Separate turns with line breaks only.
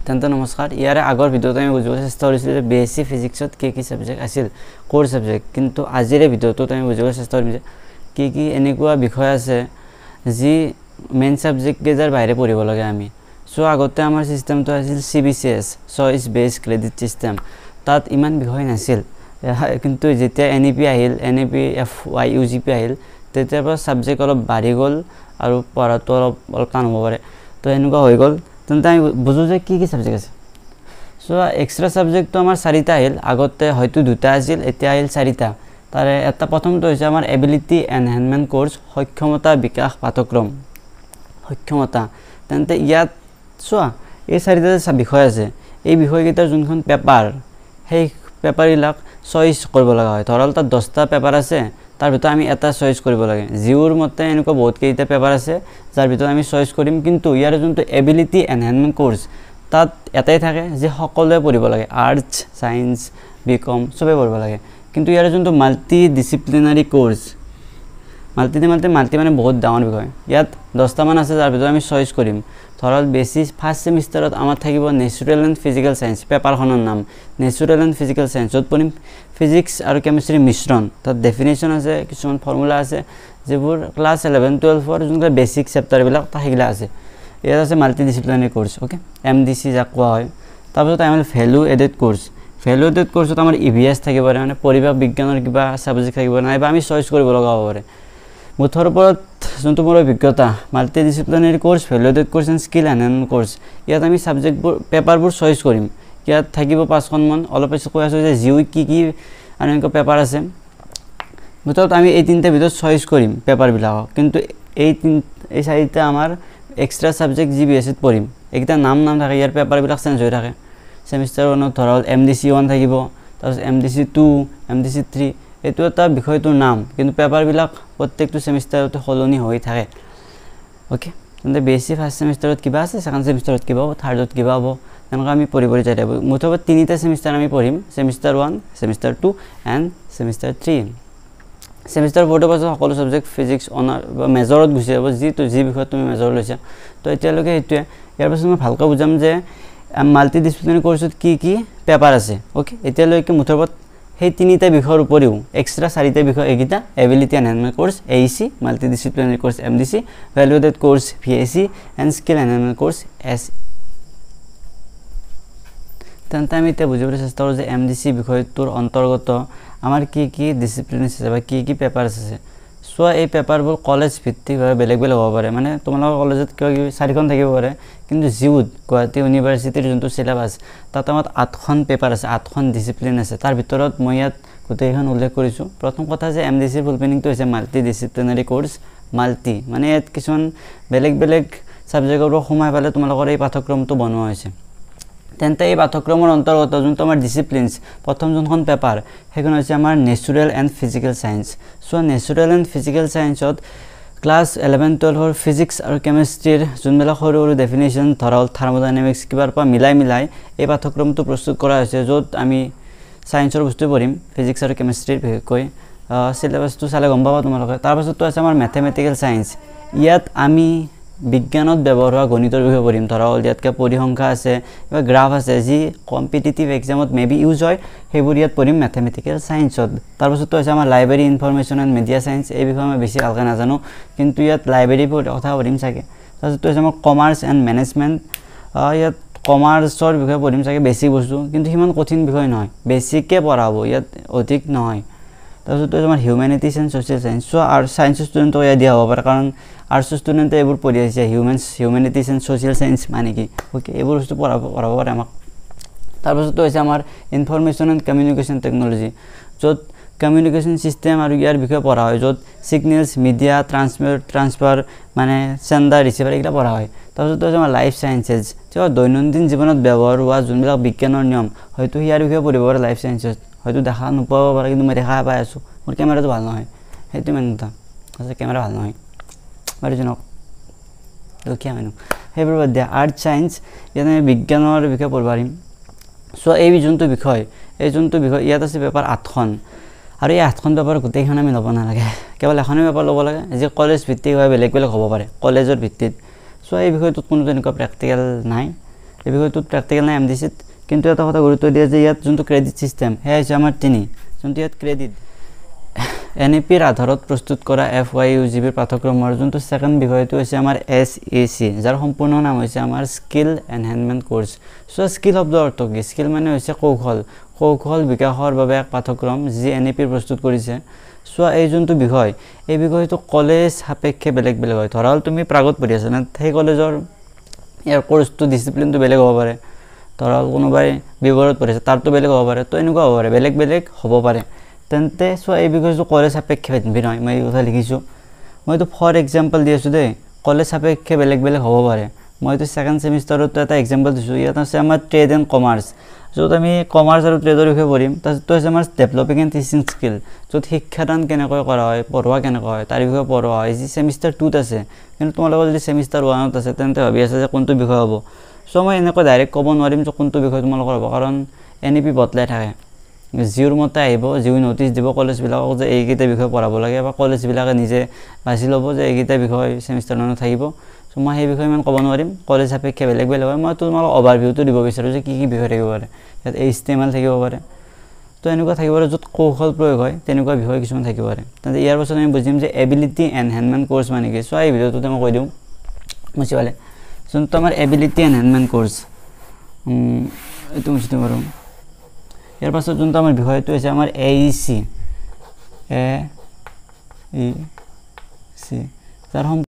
তেন্তে নমস্কাৰ ইয়াৰে আগৰ ভিডিঅ'ত আমি বুজিব চেষ্টা কৰিছিলোঁ যে বিএসসি ফিজিক্সত কি সাবজেক্ট আছিল কোৰ সাবজেক্ট কিন্তু আজিৰ ভিডিঅ'টোত আমি বুজিব চেষ্টা কৰিম যে কি এনেকুৱা বিষয় আছে যি মেইন সাবজেক্ট কেজাৰ বাহিৰে পঢ়িব লাগে আমি সো আগতে আমাৰ সিস্টেমটো আছিল CBCS choice base credit system তাত ইমান বিষয় নাছিল কিন্তু যেতিয়া NEP আহিল NEP FYUGP আহিল তেতিয়াৰ পৰা সাবজেক্ট অলপ বাঢ়ি গ'ল আৰু পঢ়াটো অলপ টান হ'ব পাৰে তো এনেকুৱা হৈ গ'ল তেন্তে আমি বুজো যে কি সাবজেক্ট আছে সো এক্সট্ৰা সাবজেক্টটো আমাৰ 4টা আহিল আগতে হয়তো 2টা আছিল এতিয়া আহিল 4টা তাৰে এটা প্ৰথমটো হৈছে আমাৰ এবিলিটি এনহান্সমেন্ট কোৰ্স সক্ষমতা বিকাশ পাঠ্যক্ৰম সক্ষমতা তেন্তে ইয়াত সোৱা এই 4টা বিষয় আছে এই বিষয়কেইটাৰ যোনখন পেপাৰ সেই পেপাৰবিলাক চইচ কৰিব লগা হয় ধৰল তাত 10টা পেপাৰ আছে তাৰ ভিতৰত আমি এটা চইচ কৰিব লাগে জিউৰ মতে এনেকুৱা বহুত কেইটা পেপাৰ আছে যাৰ ভিতৰত আমি চইচ কৰিম কিন্তু ইয়াৰ যোনটো এবিলিটি এনহান্সমেন্ট কোৰ্স তাত এটাই থাকে যে সকলোৱে পঢ়িব লাগে আৰ্টস সায়েন্স বিকম সবে পঢ়িব লাগে কিন্তু ইয়াৰ যোনটো মাল্টি ডিসিপ্লিনাৰী কোৰ্স মাল্টি মানে বহুত ডাঙৰ বিষয় ইয়াত 10টা মান আছে যাৰ ভিতৰত আমি চইচ কৰিম ধৰল বেসিস ফাৰ্স্ট সেমিস্টাৰত আমাৰ থাকিব ন্যাচুৰাল এণ্ড ফিজিক্যাল সায়েন্স পেপাৰখনৰ নাম ন্যাচুৰাল এণ্ড ফিজিক্যাল সায়েন্সত পঢ়িম ফিজিক্স আৰু কেমিষ্ট্ৰি মিশ্ৰণ তাত ডেফিনেশন আছে কিছুমান ফৰ্মুলা আছে যেবোৰ ক্লাস 11 12 ফৰ যোনটা বেসিক চেপ্টাৰ বিলাক তাহিলা আছে ইয়াত আছে multidisciplinary course okay MDC যাক কোৱা হয় তাৰপিছত আমাৰ value added course value added কোৰ্সত আমাৰ EVS থাকিব পাৰে মানে পৰিৱেশ বিজ্ঞানৰ কিবা সাবজেক্ট থাকিব নাইবা আমি চইচ কৰিব লগা হ'ব পাৰে মুঠৰ ওপৰত যোনটো মোৰ অভিজ্ঞতা multidisciplinary course value added course and skill enhancement course ইয়াত আমি সাবজেক্টবোৰ পেপাৰবোৰ চইচ কৰিম ইয়াত থাকিব 5খন মান অলপ পিছত কৈ আছো যে জিউ কি আনক পেপাৰ আছে মুঠত আমি এই 3টা ভিতৰত চইচ কৰিম পেপাৰবিলাক কিন্তু এই 4টা আমাৰ এক্সট্ৰা সাবজেক্ট জিবিএসত পঢ়িম এইটা নাম থাকে ইয়াৰ পেপাৰবিলাক চেঞ্জ হৈ থাকে সেমিস্টাৰ 1ত ধৰল MDC 1 থাকিব তাৰপিছত MDC 2 MDC 3 এটো এটা বিষয়টোৰ নাম কিন্তু পেপাৰবিলাক প্ৰত্যেকটো সেমিস্টাৰতে সলনি হৈ থাকে ওকে তেন্তে বেসি ফাৰ্স্ট সেমিস্টাৰত কিবা আছে সেকেন্ড সেমিস্টাৰত কিবা হ'ব থাৰ্ডত কিবা হ'ব তেনেকৈ আমি পঢ়ি যাই থাকিব মুঠত 3টা সেমিস্টাৰ আমি পঢ়িম সেমিস্টাৰ 1 সেমিস্টাৰ 2 এণ্ড সেমিস্টাৰ 3 সেমিস্টাৰ 4 পাছত সকলো সাবজেক্ট ফিজিক্স অনাৰ বা মেজৰত গুছি যাব যি বিষয় তুমি মেজৰ লৈছা তো এতিয়ালৈকে হেতুৱে ইয়াৰ পাছত মই ভালকৈ বুজাম যে মাল্টি ডিসিপ্লিনাৰী কোৰ্সত কি পেপাৰ আছে ওকে এতিয়ালৈকে মুঠত সেই 3টা বিষয়ৰ উপৰিও এক্সট্ৰা 4টা বিষয় এগিটা ability enhancement course AEC multidisciplinary course MDC value added course VAC and skill enhancement course SE তেন্তে আমি এতিয়া বুজিবলৈ চেষ্টা কৰোঁ যে MDC বিষয়টোৰ অন্তৰ্গত আমাৰ কি ডিসিপ্লিন আছে বা কি পেপাৰ আছে সো এই পেপাৰবোৰ কলেজ ভিত্তিকভাৱে বেলেগ হ'ব পাৰে মানে তোমালোকৰ কলেজত কিবা 4খন থাকিব পাৰে কিন্তু জিউত গুৱাহাটী ইউনিভাৰ্চিটিৰ যোনটো সিলেবাস তাত আমাৰ 8খন পেপাৰ আছে 8খন ডিসিপ্লিন আছে তাৰ ভিতৰত মই ইয়াত গোটেইখন উল্লেখ কৰিছো প্ৰথম কথা যে MDC ফুল মিনিংটো হৈছে মাল্টি ডিসিপ্লিনাৰী কোৰ্স মাল্টি মানে ইয়াত কিছুমান বেলেগ সাবজেক্টৰ সোমাই পালে তোমালোকৰ এই পাঠ্যক্ৰমটো বনোৱা হৈছে তেন্তে এই পাঠ্যক্ৰমৰ অন্তৰ্গত যোনটো আমাৰ ডিসিপ্লিনস প্ৰথম যোনখন পেপাৰ হেখন হৈছে আমাৰ natural and physical science so natural and physical সায়েন্সত ক্লাস 11 12 ফৰ ফিজিক্স আৰু কেমিষ্ট্ৰিৰ যোনবিলাক সৰু ডেফিনেশন ধৰল থাৰ্মোডাইনামিক্স কিবাৰ পৰা মিলাই এই পাঠ্যক্ৰমটো প্ৰস্তুত কৰা হৈছে য'ত আমি সায়েন্সৰ বস্তু পঢ়িম ফিজিক্স আৰু কেমিষ্ট্ৰিৰ বিশেষকৈ সিলেবাসটো চালে গম পাবা তোমালোকে তাৰ পাছতটো আছে আমাৰ ম্যাথমেটিক্যাল সায়েন্স ইয়াত আমি বিজ্ঞানত ব্যৱহাৰ হোৱা গণিতৰ বিষয়ে পঢ়িম ধৰল ইয়াতকে পৰিসংখ্যা আছে বা গ্ৰাফ আছে যি কম্পিটিটিভ এক্সামত মেবি ইউজ হয় হেবোৰ ইয়াত পঢ়িম ম্যাথমেটিক্যাল সায়েন্সত তাৰ পাছতটো আছে আমাৰ library information and media science এই বিষয়ে মই বেছি ভালকৈ নাজানো কিন্তু ইয়াত লাইব্ৰেৰী কথা পঢ়িম চাগে তাৰপাছতটো আছে আমাৰ কমাৰ্চ এণ্ড মেনেজমেন্ট ইয়াত কমাৰ্চৰ বিষয়ে পঢ়িম চাগে বেছিক বস্তু কিন্তু হিমান কঠিন বিষয় নহয় বেছিককে পঢ়াব ইয়াত অধিক নহয় তাৰপাছতটো আমাৰ humanities and social science so আৰু সায়েন্স ষ্টুডেণ্টক ইয়া দিয়া হ'ব পাৰে কাৰণ আৰ্টছ ষ্টুডেণ্টে এইবোৰ পঢ়ি আছে হিউম্যানিটিজ এণ্ড সোশ্যাল সায়েন্স মানে কি ওকে এইবোৰ বস্তু পঢ়াব পাৰে আমাক তাৰপাছতটো হৈছে আমাৰ ইনফৰমেশন এণ্ড কমিউনিকেশন টেকনলজি য'ত কমিউনিকেশন সিস্টেম আৰু ইয়াৰ বিষয়ে পঢ়া হয় য'ত সিগনেলস মিডিয়া ট্ৰান্সফাৰ মানে সেন্ডাৰ ৰিসিভাৰ এইটা পঢ়া হয় তাৰপাছতটো হৈছে আমাৰ লাইফ সায়েন্সেস য'ত দৈনন্দিন জীৱনত ব্যৱহাৰ হোৱা যোনবিলাক বিজ্ঞানৰ নিয়ম হয়তো ইয়াৰ বিষয়ে পঢ়িব পাৰে লাইফ সায়েন্সেস হয়তো দেখা নোপাব পাৰে কিন্তু মই দেখা পাই আছো মোৰ কেমেৰাটো ভাল নহয় হেতু মেনটা আছে কেমেৰা ভাল নহয় বাৰু জনক দুখিয়া মানুহ হেবোৰ বাদ দিয়া আৰ্ট সায়েন্স ইয়াতে বিজ্ঞানৰ বিষয়ে পঢ়িব পাৰিম সো এই যোনটো বিষয় ইয়াত আছে পেপাৰ 8খন আৰু এই 8খন পেপাৰ গোটেইখন আমি ল'ব নালাগে কেৱল এখনে পেপাৰ ল'ব লাগে যে কলেজ ভিত্তিক হয় বেলেগ হ'ব পাৰে কলেজৰ ভিত্তিত সো এই বিষয়টোত কোনো তেনেকুৱা প্ৰ্যাকটিক্যাল নাই এই বিষয়টোত প্ৰেক্টিকেল নাই এমডিচিত কিন্তু এটা কথা গুৰুত্ব দিয়ে যে ইয়াত যোনটো ক্ৰেডিট সিস্টেম হেয়া হৈছে আমাৰ 3 যোনটো ইয়াত ক্ৰেডিট এনইপিৰ আধাৰত প্ৰস্তুত কৰা FYUGBৰ পাঠ্যক্ৰমৰ যোনটো সেকেন্ড বিষয়টো হৈছে আমাৰ SAC যাৰ সম্পূৰ্ণ নাম হৈছে আমাৰ skill enhancement course so skill শব্দৰ অৰ্থ কি স্কিল মানে হৈছে কৌশল বিকাশৰ বাবে এক পাঠ্যক্ৰম যি এনইপিৰ প্ৰস্তুত কৰিছে সো এই যোনটো বিষয় এই বিষয়টো কলেজ সাপেক্ষে বেলেগ বেলেগ হয় ধৰাল তুমি প্ৰাগত পঢ়ি আছা না সেই কলেজৰ ইয়াৰ কোৰ্সটো ডিসিপ্লিনটো বেলেগ হ'ব পাৰে ধৰাল কোনোবাই বিবৰত পঢ়িছে তাৰটো বেলেগ হ'ব পাৰে তো এনেকুৱা হ'ব পাৰে বেলেগ হ'ব পাৰে তেন্তে সো এই বিষয়টো কলেজ সাপেক্ষে ভিন্ন হয় মই এই কথা লিখিছো মইতো ফৰ এক্সাম্পল দি আছো দে কলেজ সাপেক্ষে বেলেগ হ'ব পাৰে মইতো সেকেন্ড সেমিষ্টাৰত এটা এক্সাম্পল দিছো ইয়াত আছে আমাৰ ট্ৰেড এণ্ড কমাৰ্স য'ত আমি কমাৰ্স আৰু ট্ৰেডৰ বিষয়ে পঢ়িম তাৰটো আছে আমাৰ ডেভেলপিং এণ্ড টিচিং স্কিল য'ত শিক্ষাদান কেনেকৈ কৰা হয় পঢ়োৱা কেনেকৈ হয় তাৰ বিষয়ে পঢ়োৱা হয় যি সেমিষ্টাৰ 2ত আছে কিন্তু তোমালোকৰ যদি সেমিষ্টাৰ 1ত আছে তেন্তে ভাবি আছে যে কোনটো বিষয় হ'ব সো মই এনেকৈ ডাইৰেক্ট ক'ব নোৱাৰিম যে কোনটো বিষয় তোমালোকৰ হ'ব কাৰণ এনইপি বদলাই থাকে জিউৰ মতে আহিব জিউ নোটিস দিব কলেজ বিলাকক যে এইকেইটা বিষয় পঢ়াব লাগে বা কলেজ বিলাকে নিজে বাছি ল'ব যে এইকেইটা বিষয় সেমিষ্টাৰ 1ত থাকিব সো মই এই বিষয় ইমান ক'ব নোৱাৰিম কলেজ সাপেক্ষে বেলেগ হয় মই তোমালোকক ওভাৰভিউটো দিব বিচাৰো যে কি বিষয় থাকিব পাৰে ইয়াত HTML থাকিব পাৰে তো এনেকুৱা থাকিব পাৰে য'ত কৌশল প্ৰয়োগ হয় তেনেকুৱা বিষয় কিছুমান থাকিব পাৰে তেন্তে ইয়াৰ পাছত আমি বুজিম যে এবিলিটি এনহান্সমেন্ট কোৰ্স মানে কি সো এই ভিডিওটোতে মই কৈ দিম মুছিবালে যোনটো আমাৰ এবিলিটি এনহান্সমেন্ট কোৰ্স এটো মুছিতে পাৰো ইয়াৰ পাছত যোনটো আমাৰ বিষয়টো হৈছে আমাৰ AEC যাৰ